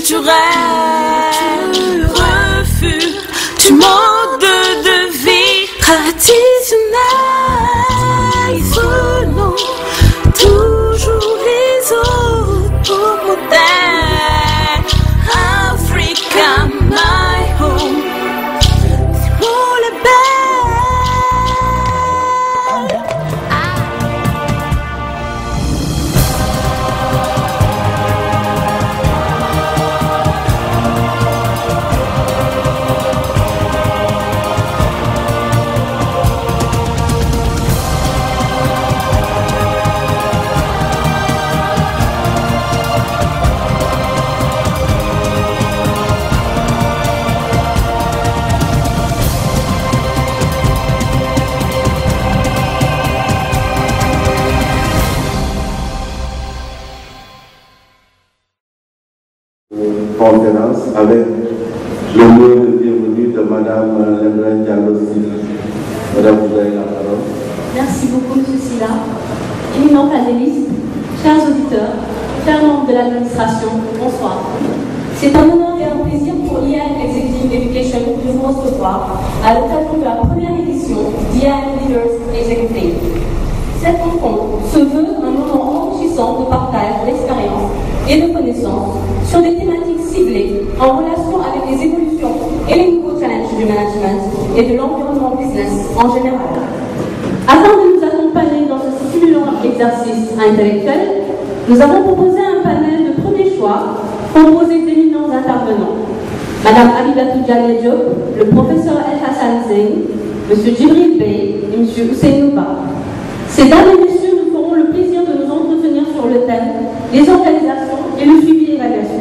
culturel, refus du mode de vie traditionnel. Isolons toujours les autres pour modèle. Africa, my home. C'est pour les belles. Conférence avec le mot de bienvenue de Madame Lembrun Diallo. Madame, vous avez la parole. Merci beaucoup, M. Silla. Éminents panélistes, chers auditeurs, chers membres de l'administration, bonsoir. C'est un honneur et un plaisir pour IAM Executive Education de vous recevoir à l'occasion de la première édition d'IAM Leaders Executive. Cette rencontre se veut un moment enrichissant de partage d'expériences et de connaissances sur des thématiques ciblées en relation avec les évolutions et les nouveaux challenges du management et de l'environnement business en général. Afin de nous accompagner dans ce stimulant exercice intellectuel, nous avons proposé un panel de premier choix composé d'éminents intervenants. Madame Abibatou Diallo Diop, le professeur El Hassan Zeng, M. Djibril Bey et M. Ousseynou Ba. Ces dames et messieurs, nous ferons le plaisir de nous entretenir sur le thème les organisations et le suivi d'évaluation.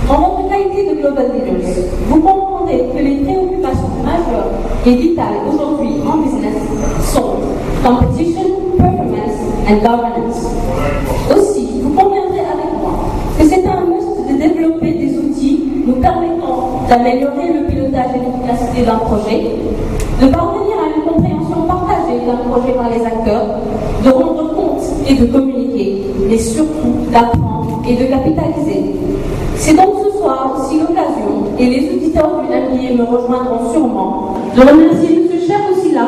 En votre qualité de Global Leaders, vous comprendrez que les préoccupations majeures et vitales aujourd'hui en business sont competition, performance and governance. Aussi, vous conviendrez avec moi que c'est un must de développer des outils nous permettant d'améliorer le pilotage et l'efficacité d'un projet, de parvenir à une compréhension partagée d'un projet par les acteurs, de rendre compte et de communiquer, mais surtout d'apprendre et de capitaliser. C'est donc ce soir aussi l'occasion, et les auditeurs du MBA me rejoindront sûrement, de remercier M. Cheikh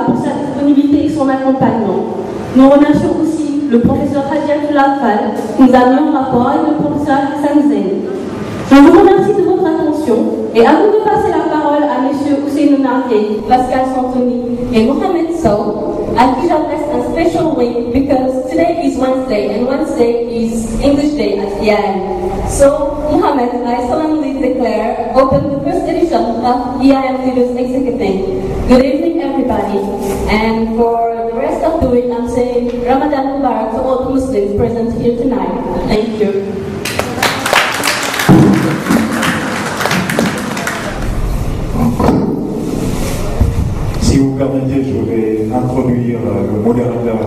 pour sa disponibilité et son accompagnement. Nous remercions aussi le professeur Hadiatou Fall qui nous a mis en rapport avec le professeur Hassan Zeng. Je vous remercie de votre attention et avant de passer la parole à M. Ousseynou Nardié, Pascal Santoni et Mohamed Sow, à qui j'adresse un special link because today is Wednesday and Wednesday is English Day at IAM. So, Mohamed, I solemnly declare open the first edition of IAM Leaders Executive. Good evening, everybody. And for the rest of the week, I'm saying Ramadan Mubarak to all the Muslims present here tonight. Thank you. Si vous permettez, je vais introduire le modérateur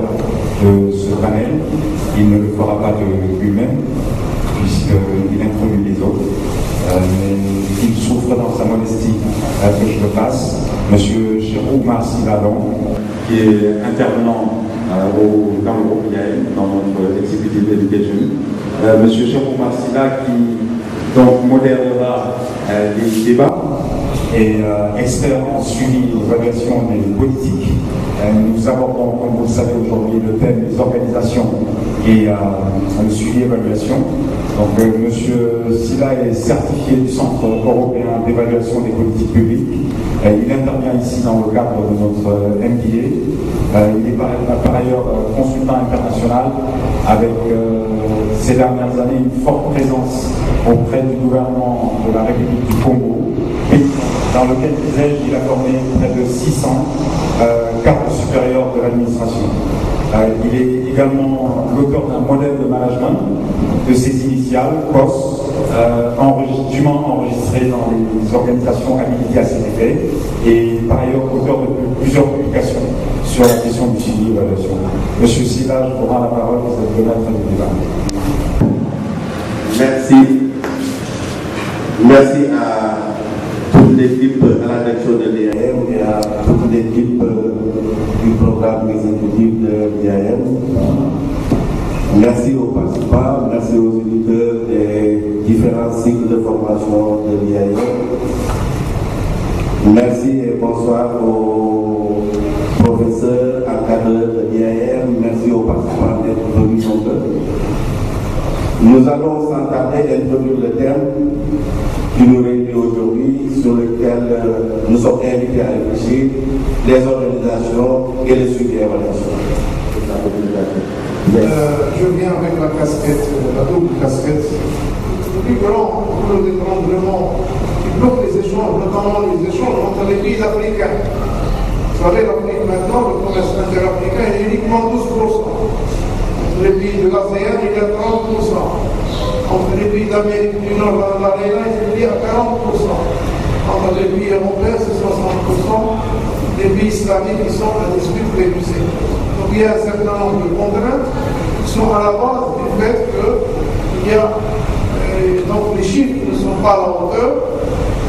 de ce panel. Il ne le fera pas de lui-même, puisqu'il introduit les autres. Mais il souffre dans sa modestie que je le fasse. Monsieur Oumar Siladon, qui est intervenant dans le groupe IAM, dans notre Executive Education. Monsieur Oumar Sila, qui donc modérera les débats et expert en suivi et évaluation des politiques. Nous abordons, comme vous le savez aujourd'hui, le thème des organisations et le suivi et évaluation. Donc, M. Silla est certifié du Centre européen d'évaluation des politiques publiques. Il intervient ici dans le cadre de notre MBA. Il est par ailleurs consultant international avec ces dernières années une forte présence auprès du gouvernement de la République du Congo, dans lequel il a formé près de 600 cadres supérieurs de l'administration. Il est également l'auteur d'un modèle de management de ses initiales, POS, dûment enregistré dans les organisations habilitées à cet effet, et par ailleurs auteur de plusieurs publications sur la question du suivi et évaluation. Monsieur Silla, je vous rends la parole, vous êtes le maître du débat. Merci. Merci à toute l'équipe à la direction de l'IAM et à toute l'équipe du programme exécutif de l'IAM. Merci aux participants, merci aux auditeurs des différents cycles de formation de l'IAE. Merci et bonsoir aux professeurs, encadreurs de l'IAE. Merci aux participants d'être venus nombreux. Nous allons sans tarder introduire le thème qui nous réunit aujourd'hui, sur lequel nous sommes invités à réfléchir, les organisations et les suivis et évaluations. Je viens avec la casquette, la double casquette, plus grand, pour le détremblement, qui bloque les échanges, notamment les échanges entre les pays africains. Vous savez, l'Afrique maintenant, le commerce interafricain est uniquement 12%. Entre les pays de l'ASEAN, il y a 30%. Entre les pays d'Amérique du Nord, l'ARENA, il y a 40%. Entre les pays européens, c'est 60%. Les pays islamiques, ils sont à des disputes révisées. Donc il y a un certain nombre de contraintes qui sont à la base du fait qu'il y a donc les chiffres ne sont pas à la hauteur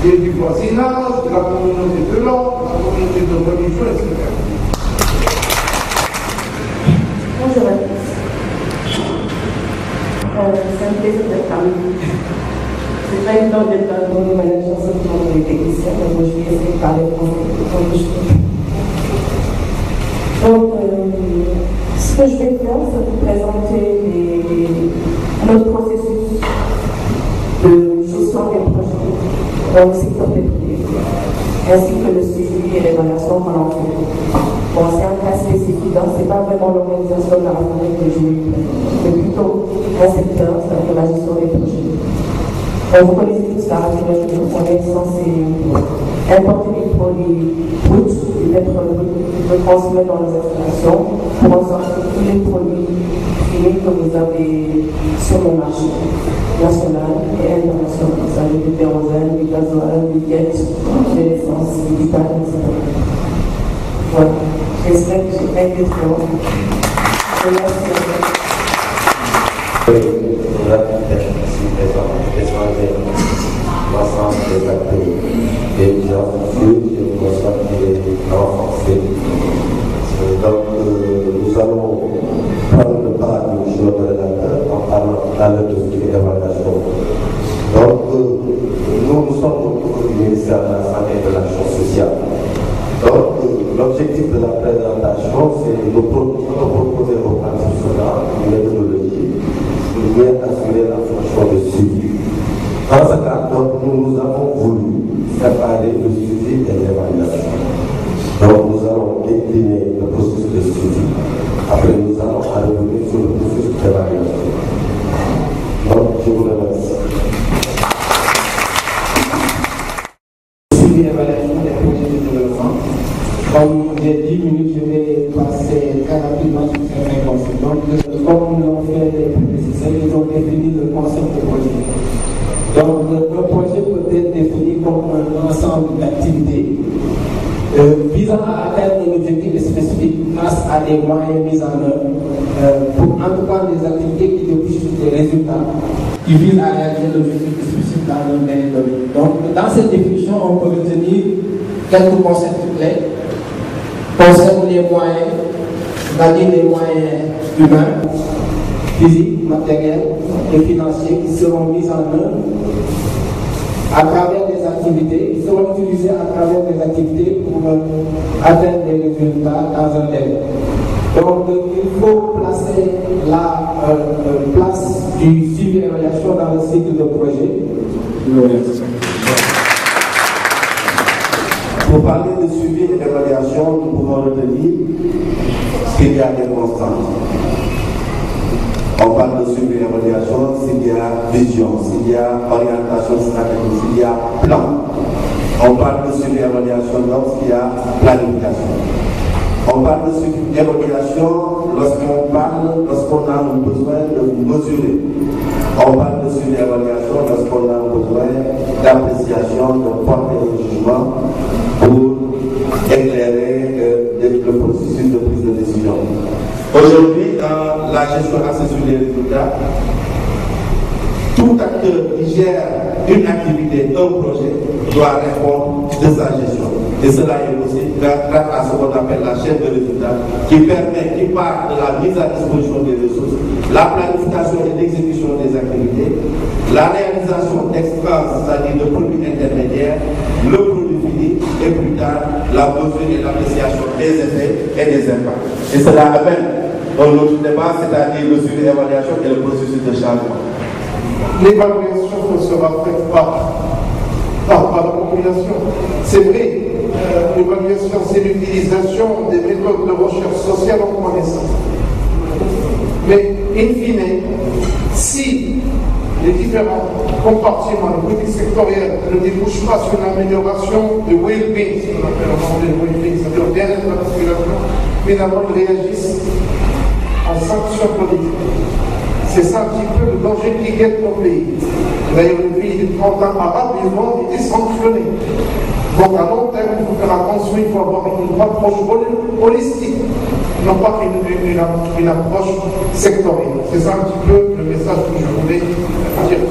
du voisinage, de la communauté de langue, de la communauté de religion, etc. Bonjour à tous. C'est un plaisir d'être parmi vous. C'est pas évident d'être un bon manager sur les techniciens, donc je vais essayer de parler français. Donc, ce que je vais faire, c'est vous présenter notre processus de gestion des projets dans le secteur pétrolier, ainsi que le suivi et l'évaluation qu'on en fait. Bon, c'est un cas spécifique, donc ce n'est pas vraiment l'organisation de la raffinerie que je vais présenter, mais plutôt un secteur, c'est-à-dire la gestion des projets. Vous connaissez tous la raffinerie, on est censé importer des produits bruts, des pétroles bruts, de transmettre dans les installations pour en sortir tous les produits finis que vous avez sur le marché national et international. Ça veut dire du kérosène, du gasoil, du jet, de l'essence, du butane, etc. Voilà. J'espère que j'ai pas été trop long. Merci. L'ensemble des acteurs des gens qui constatent qu'il est renforcé. Donc, nous allons prendre le paradigme sur le modérateur en parlant à l'heure de l'évaluation. Donc, nous sommes au niveau du ministère de la Santé et de l'Action sociale. Donc, l'objectif de la présentation, c'est de proposer aux participants une méthodologie pour bien assurer la fonction de suivi. Dans ce cas, nous avons voulu séparer le suivi et l'évaluation. Donc, nous allons décliner le processus de suivi. Après, nous allons revenir sur le processus d'évaluation. Donc, je vous remercie. Suivi et l'évaluation des projets de développement. Comme j'ai 10 minutes, je vais passer très rapidement sur certains concepts. Donc, comme nous l'ont fait les prédécesseurs, ils ont défini le concept de projet. Donc, le projet peut être défini comme un ensemble d'activités visant à atteindre un objectif spécifique grâce à des moyens mis en œuvre pour en tout cas des activités qui débouchent des résultats qui visent à réaliser l'objectif spécifique dans un domaine. Donc, dans cette définition, on peut retenir quelques concepts clés concernant les moyens, c'est-à-dire les moyens humains, physiques, matériels et financiers qui seront mis en œuvre à travers des activités, qui seront utilisés à travers des activités pour atteindre des résultats dans un délai. Donc, il faut placer la place du suivi et évaluation dans le cycle de projet. Pour parler de suivi et d'évaluation, nous pouvons retenir qu'il y a des constantes. On parle de suivi et d'évaluation s'il y a vision, s'il y a orientation stratégique, s'il y a plan. On parle de suivi et d'évaluation lorsqu'il y a planification. On parle de suivi et d'évaluation lorsqu'on a un besoin de mesurer. On parle de suivi et d'évaluation lorsqu'on a un besoin d'appréciation, de porter un jugement pour éclairer le processus de prise de décision. Aujourd'hui, dans la gestion axée sur les résultats, tout acteur qui gère une activité, un projet, doit répondre de sa gestion. Et cela est possible grâce à ce qu'on appelle la chaîne de résultats, qui part de la mise à disposition des ressources, la planification et l'exécution des activités, la réalisation d'extra, c'est-à-dire de produits intermédiaires, le produit fini, et plus tard, la mesure et l'appréciation des effets et des impacts. Et cela amène un autre débat, c'est-à-dire le suivi d'évaluation et le processus de changement. L'évaluation ne sera faite par la population. C'est vrai, l'évaluation, c'est l'utilisation des méthodes de recherche sociale en connaissance. Mais, in fine, si les différents compartiments de politique sectorielle ne débouchent pas sur l'amélioration du well-being, ce qu'on appelle en anglais le well-being, c'est-à-dire le bien-être de la population, finalement ils réagissent en sanctions politiques. C'est ça un petit peu le danger qui guette nos pays. D'ailleurs, les pays de 30 ans arabes, ils vont être sanctionnés. Donc à long terme, il faut faire attention, il faut avoir une approche holistique, non pas une approche sectorielle. C'est ça un petit peu le message que je voulais dire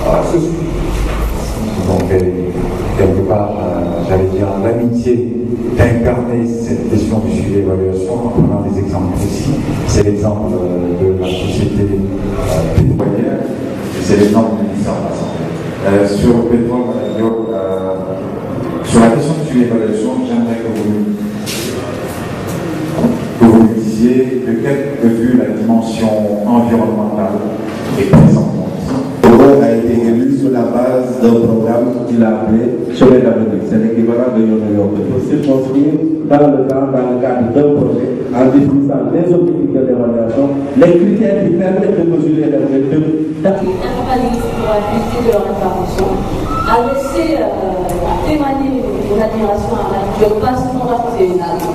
à ce sujet. Donc, quelque part, j'allais dire, l'amitié d'incarner cette question du suivi d'évaluation en prenant des exemples précis. C'est l'exemple de la société pétrolière, et c'est l'exemple du ministère de la Santé. Sur le pétrole, sur la question du suivi d'évaluation, j'aimerais que vous nous disiez de quelle vue la dimension environnementale est présente. A été élu sur la base d'un programme qu'il a appelé Chemin d'avenir. C'est l'équivalent de Yono. Il faut circonscrire dans le temps, dans le cadre d'un projet, en définissant les objectifs de l'évaluation, les critères qui permettent de mesurer les résultats. Un panéliste pour ajuster de leur intervention a laissé témoigner mon admiration à la culture, pas seulement parce que c'est une âme,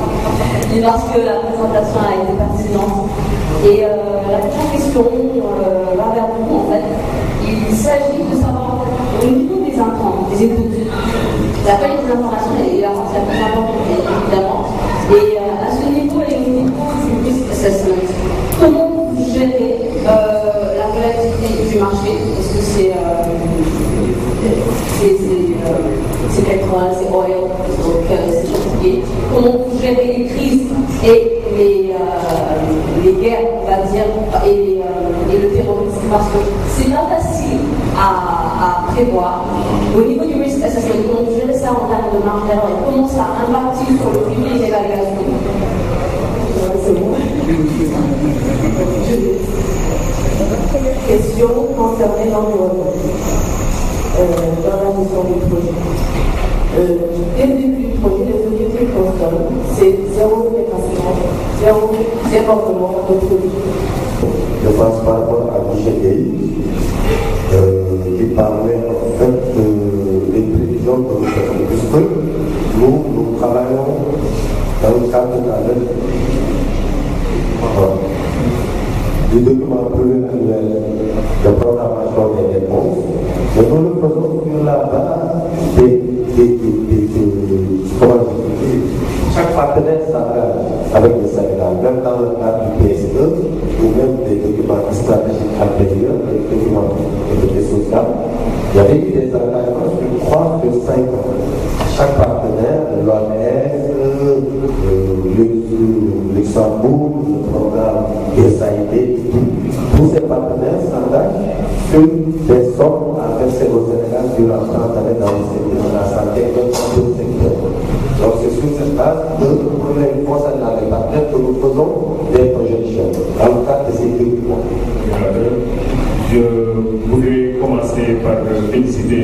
mais parce que la présentation a été pertinente. Et la première question va vers vous en fait. Il s'agit de savoir au niveau des intrants, des écoutes. La qualité des informations est évidemment c'est plus important évidemment. Et à ce niveau et au niveau du risk assessment, comment vous gérez la volatilité du marché? Est-ce que c'est pétrole, c'est oil, donc c'est compliqué. Comment vous gérez les crises et les guerres, on va dire, et le terrorisme, parce que c'est pas facile à prévoir. Au niveau du risk assessment, comment vous gérez ça en termes de marge d'erreur et comment ça impacte sur le suivi et l'évaluation? C'est bon. Question concernant l'environnement. Dans la gestion du projet. Dès le début du projet, les objectifs constants, c'est zéro dépassement, zéro développement de produits. Je pense par rapport à Michel qui parlait en fait des prévisions que nous faisons, puisque nous travaillons dans le cadre du document pluriannuel de programmation des dépenses, mais nous le faisons sur la base chaque partenaire s'engage avec le Sénégal, même dans le cadre du PSE, ou même des documents stratégiques antérieurs, des documents de social. Il y avait eu des engagements sur 3 sur 5 ans. Chaque partenaire, l'OMS, Luxembourg, le programme SAID, tous ces partenaires s'engagent sur des sommes à verser au Sénégal durant 30 années dans le secteur de la santé et dans d'autres secteurs. Donc c'est sur cette base concernant les partenaires que nous faisons des projections dans le cadre de ces documents. Je voudrais commencer par féliciter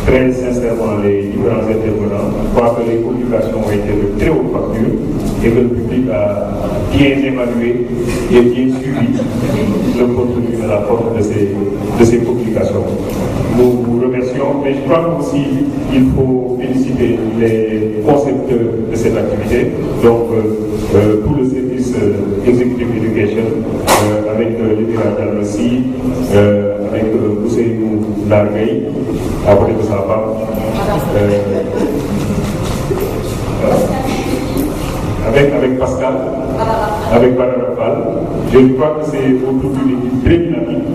très sincèrement les différents intervenants. Je crois que les publications ont été de très haute facture et que le public a bien évalué et bien suivi le contenu de la forme de ces publications. Nous vous remercions, mais je crois aussi qu'il faut féliciter les concepteurs de cette activité, donc tout le service Executive Education, avec l'Émirat Dalmassi, avec Ousseynou Largueil, à côté de sa femme, avec Pascal, avec Badarafal. Je crois que c'est autour d'une équipe très dynamique,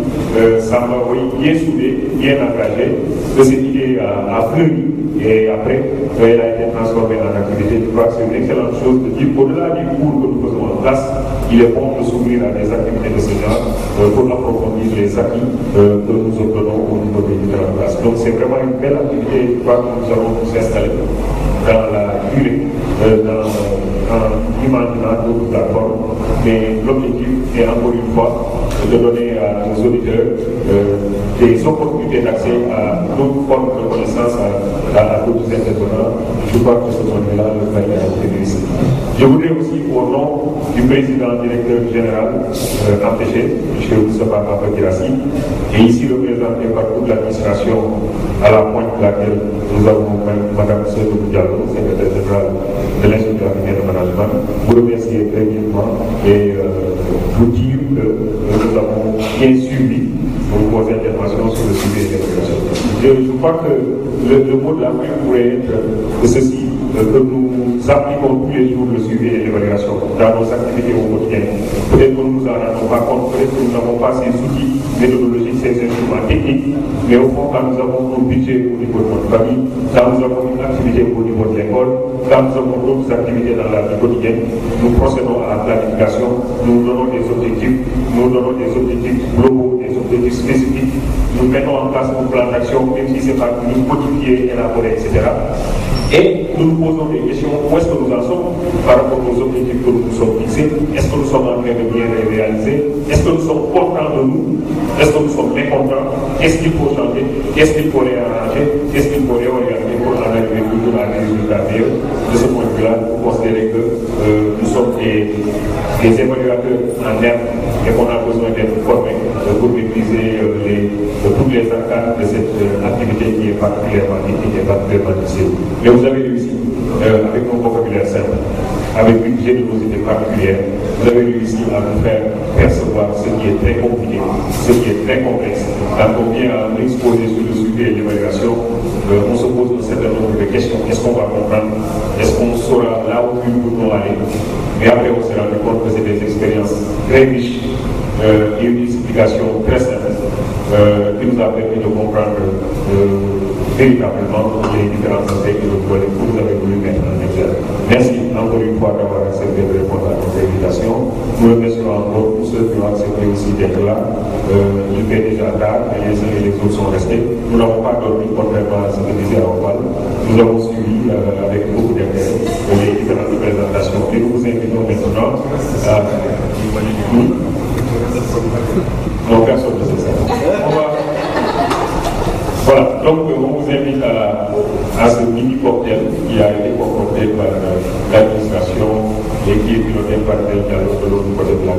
ça m'a bien soudé, bien engagé, que cette idée a fleuri et après elle a été transformée en activité. Je crois que c'est une excellente chose de dire au-delà du cours que nous faisons en classe, il est bon de s'ouvrir à des activités de ce genre pour approfondir les acquis que nous obtenons au niveau des différentes classes. Donc c'est vraiment une belle activité que nous allons nous installer dans la durée, en imaginant d'autres plateformes. Mais l'objectif est encore une fois de donner à nos auditeurs des opportunités d'accès à d'autres formes de connaissances, à d'autres intervenants. Je crois que ce point-là, le travail a été réussi. Je voudrais aussi, au nom du président directeur général empêché, M. Moussa Girassi, et ici représenté par toute l'administration à la pointe de laquelle nous avons Mme Seydou Diallo, secrétaire général de l'Institut africain de management, vous remercier très vivement et vous dire que nous avons bien suivi vos interventions sur le sujet de l'évaluation. Je crois que le mot de la fin pourrait être de ceci, que nous appliquons tous les jours le suivi et l'évaluation dans nos activités au quotidien. Peut-être que nous nous en rendons pas compte, peut-être que nous n'avons pas ces outils méthodologiques, ces instruments techniques, mais au fond, quand nous avons un budget au niveau de notre famille, quand nous avons une activité au niveau de l'école, quand nous avons d'autres activités dans la vie quotidienne, nous procédons à la planification, nous donnons des objectifs globaux, des objectifs spécifiques, nous mettons en place un plan d'action, même si ce n'est pas modifié, élaboré, etc. Et nous nous posons des questions, où est-ce que nous en sommes par rapport aux objectifs que nous nous sommes fixés? Est-ce que nous sommes en train de bien les réaliser? Est-ce que nous sommes contents de nous? Est-ce que nous sommes mécontents? Qu'est-ce qu'il faut changer? Qu'est-ce qu'il faut réarranger? Qu'est-ce qu'il faut réorienter pour en arriver toujours à des résultats meilleurs? De ce point de vue-là, vous considérez que nous sommes des évaluateurs en herbe et qu'on a besoin d'être formés pour maîtriser toutes les arcanes de cette activité qui est particulièrement difficile et particulièrement difficile. Mais vous avez réussi avec un vocabulaire simple, avec une générosité particulière, vous avez réussi à nous faire percevoir ce qui est très compliqué, ce qui est très complexe. Quand on vient à l'exposer sur le sujet et l'évaluation, on se pose un certain nombre de questions. Est-ce qu'on va comprendre? Est-ce qu'on saura là où nous voulons aller? Mais après, on s'est rendu compte que c'est des expériences très riches et une explication très simple qui nous a permis de comprendre véritablement les différents aspects que vous avez voulu mettre en exergue. Merci encore une fois d'avoir accepté de répondre à notre invitation. Nous remercions encore tous ceux qui ont accepté aussi d'être là. Il fait déjà tard et les uns et les autres sont restés. Nous n'avons pas dormi, contrairement à ce que disait Aoual. Nous avons suivi avec beaucoup d'intérêt les différentes présentations. Et nous vous invitons maintenant à... Non, personne ne sait ça. Voilà, donc on vous invite à ce mini cocktail qui a été concocté par l'administration et qui est piloté par l'autre côté de la